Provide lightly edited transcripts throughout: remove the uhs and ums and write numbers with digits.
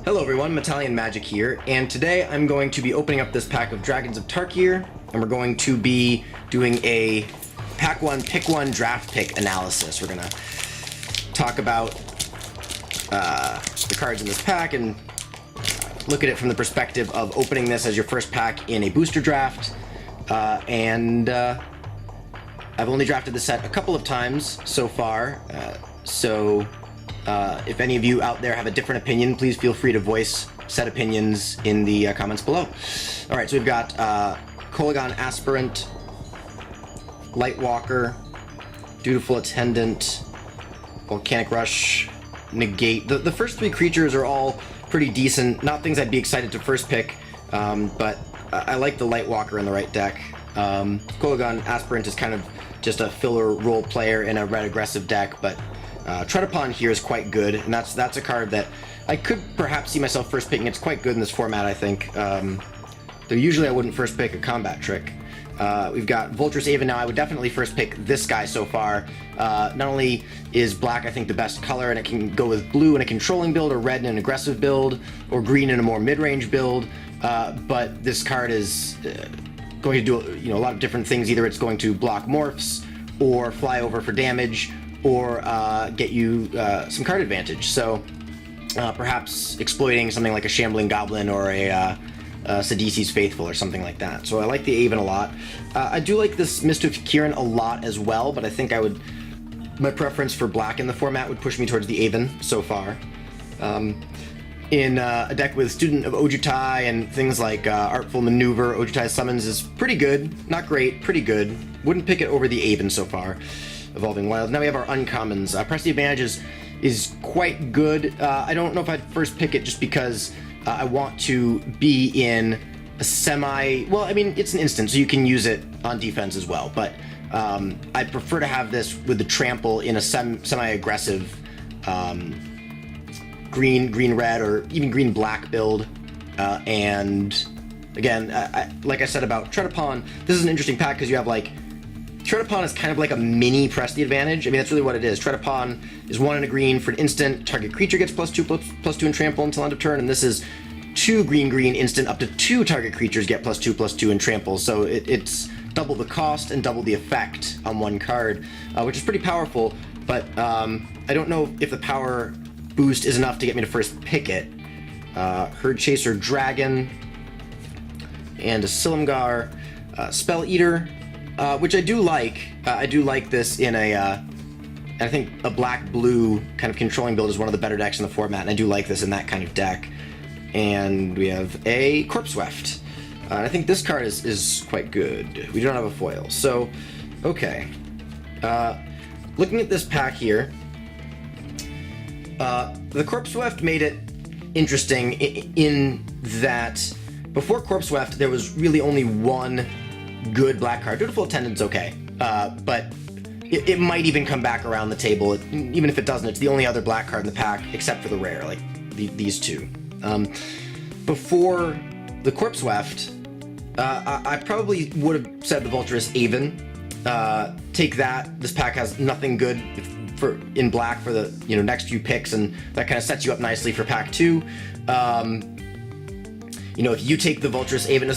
Hello everyone, Italian Magic here, and today I'm going to be opening up this pack of Dragons of Tarkir, and we're going to be doing a pack one, pick one draft pick analysis. We're gonna talk about the cards in this pack and look at it from the perspective of opening this as your first pack in a booster draft. I've only drafted the set a couple of times so far, if any of you out there have a different opinion, please feel free to voice set opinions in the comments below. Alright, so we've got Karol-A Aspirant, Lightwalker, Dutiful Attendant, Volcanic Rush, Negate. The first three creatures are all pretty decent. Not things I'd be excited to first pick, but I like the Lightwalker in the right deck. Karol-A Aspirant is kind of just a filler role player in a red aggressive deck, but Trevor here is quite good, and that's a card that I could perhaps see myself first picking. It's quite good in this format, I think. Though usually I wouldn't first pick a combat trick. We've got Voltress Aven now. I would definitely first pick this guy so far. Not only is black, I think, the best color, and it can go with blue in a controlling build, or red in an aggressive build, or green in a more mid-range build, but this card is going to do a lot of different things. Either it's going to block morphs, or fly over for damage, or get you some card advantage. So perhaps exploiting something like a Shambling Goblin or a Sidisi's Faithful or something like that. So I like the Aven a lot. I do like this Mist of Kiran a lot as well, but I think my preference for black in the format would push me towards the Aven so far. In a deck with Student of Ojutai and things like Artful Maneuver, Ojutai's Summons is pretty good. Not great, pretty good. Wouldn't pick it over the Aven so far. Evolving Wilds. Now we have our uncommons. Press the Advantage is quite good. I don't know if I'd first pick it just because I want to be in a semi... Well, I mean, it's an instant, so you can use it on defense as well, but I'd prefer to have this with the trample in a semi-aggressive green-red or even green-black build. And again, like I said about Trevor, this is an interesting pack because you have like Trevor is kind of like a mini Press the Advantage. I mean, that's really what it is. Trevor is 1 and a green for an instant. Target creature gets +2/+2 and trample until end of turn, and this is 2 green instant up to 2 target creatures get +2/+2 and trample. So it's double the cost and double the effect on one card, which is pretty powerful. But I don't know if the power boost is enough to get me to first pick it. Herd Chaser Dragon and a Silumgar, Spell Eater. Which I do like. I do like this in I think a black-blue kind of controlling build is one of the better decks in the format, and I do like this in that kind of deck. And we have a Corpse Weft. And I think this card is quite good. We don't have a foil. So, okay. Looking at this pack here, the Corpse Weft made it interesting in that before Corpse Weft, there was really only one good black card. Dutiful Attendant's okay, but it might even come back around the table. Even if it doesn't, it's the only other black card in the pack, except for the rare, like these two. Before the Corpse Weft, I probably would have said the Voltress Aven. Take that. This pack has nothing good in black for the next few picks, and that kind of sets you up nicely for pack 2. If you take the Voltress Aven,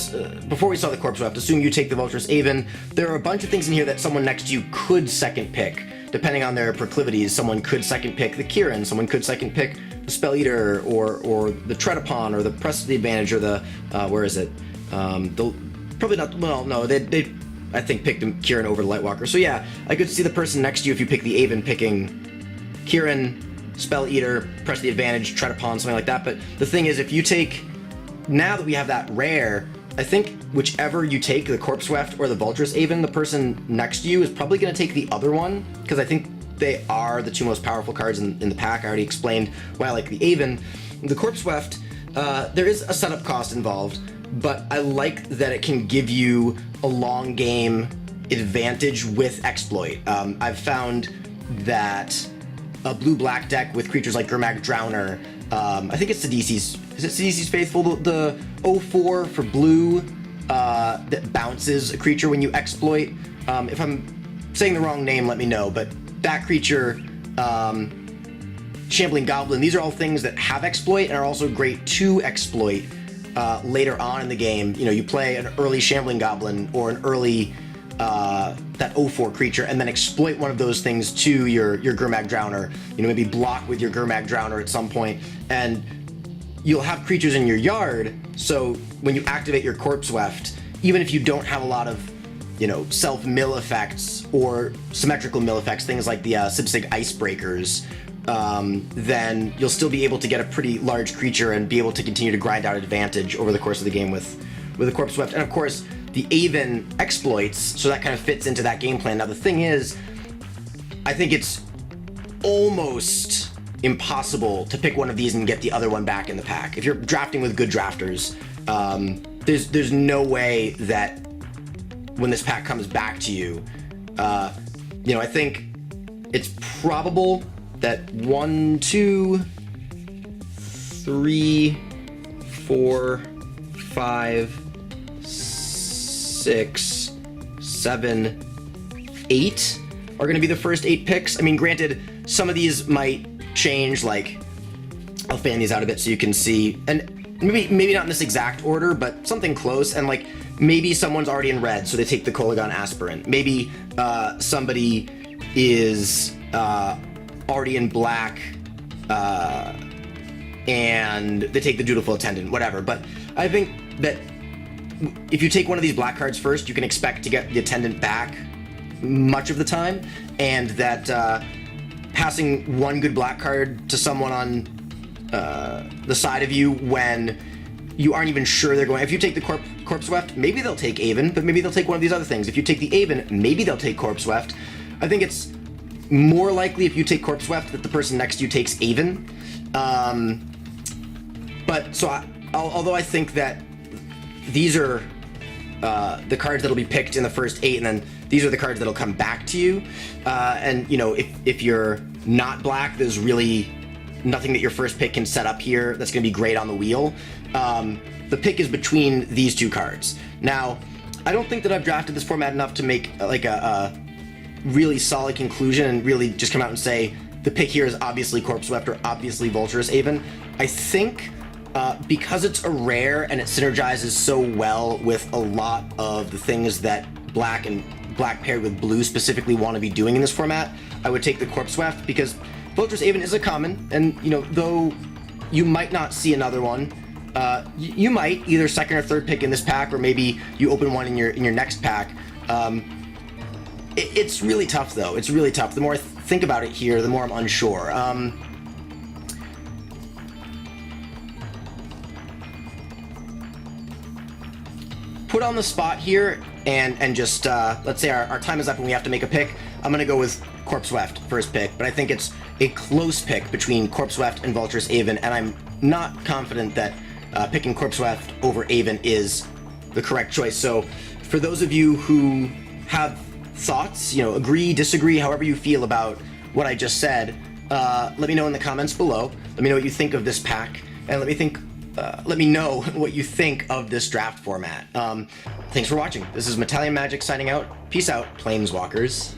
before we saw the Corpse Weft, assume you take the Voltress Aven, there are a bunch of things in here that someone next to you could second pick. Depending on their proclivities, someone could second pick the Kiran, someone could second pick the Spell Eater, or the Trevor, or the Press the Advantage, or the, where is it? Probably not, well, no, they I think, picked Kiran over the Lightwalker. So yeah, I could see the person next to you, if you pick the Aven, picking Kiran, Spell Eater, Press the Advantage, Trevor, something like that. But the thing is, if you take... Now that we have that rare, I think whichever you take, the Corpse Weft or the Voltress Aven, the person next to you is probably going to take the other one, because I think they are the two most powerful cards in the pack. I already explained why I like the Aven. The Corpse Weft, there is a setup cost involved, but I like that it can give you a long game advantage with Exploit. I've found that a blue-black deck with creatures like Gurmag Drowner, I think it's Sidisi's. Is it Sidisi's Faithful? The 0/4 for blue that bounces a creature when you exploit. If I'm saying the wrong name, let me know. But that creature Shambling Goblin. These are all things that have exploit and are also great to exploit later on in the game. You know, you play an early Shambling Goblin or an early that 0/4 creature, and then exploit one of those things to your Gurmag Drowner. You know, maybe block with your Gurmag Drowner at some point, and you'll have creatures in your yard. So when you activate your Corpse Weft, even if you don't have a lot of, you know, self-mill effects or symmetrical mill effects, things like the Sipsig Icebreakers, then you'll still be able to get a pretty large creature and be able to continue to grind out advantage over the course of the game with the Corpse Weft. And of course, the Aven exploits, so that kind of fits into that game plan. Now the thing is, I think it's almost impossible to pick one of these and get the other one back in the pack. If you're drafting with good drafters, there's no way that when this pack comes back to you, you know, I think it's probable that 1, 2, 3, 4, 5, 6, 7, 8 are going to be the first 8 picks. I mean, granted, some of these might change, like, I'll fan these out a bit so you can see, and maybe not in this exact order, but something close, and like, maybe someone's already in red, so they take the Kolagon Aspirant. Maybe somebody is already in black, and they take the Dutiful Attendant, whatever. But I think that if you take one of these black cards first, you can expect to get the Attendant back much of the time, and that passing one good black card to someone on the side of you when you aren't even sure they're going. If you take the Corpse Weft, maybe they'll take Aven, but maybe they'll take one of these other things. If you take the Aven, maybe they'll take Corpse Weft. I think it's more likely if you take Corpse Weft that the person next to you takes Aven. But so although I think that these are the cards that'll be picked in the first 8, and then these are the cards that'll come back to you. And you know, if you're not black, there's really nothing that your first pick can set up here that's going to be great on the wheel. The pick is between these two cards. Now, I don't think that I've drafted this format enough to make like a really solid conclusion and really just come out and say the pick here is obviously Corpse Weft or obviously Vulturous Aven. I think because it's a rare and it synergizes so well with a lot of the things that black and black paired with blue specifically want to be doing in this format, I would take the Corpse Weft, because Vulturous Aven is a common, and you know, though you might not see another one, you might either second or third pick in this pack, or maybe you open one in your next pack. It's really tough, though. It's really tough. The more I think about it here, the more I'm unsure. Put on the spot here, and just let's say our time is up and we have to make a pick. I'm gonna go with Corpse Weft first pick, but I think it's a close pick between Corpse Weft and Vulturous Aven, and I'm not confident that picking Corpse Weft over Aven is the correct choice. So for those of you who have thoughts, you know, agree, disagree, however you feel about what I just said, let me know in the comments below. Let me know what you think of this pack, and let me know what you think of this draft format. Thanks for watching. This is Metallion Magic signing out. Peace out, Planeswalkers.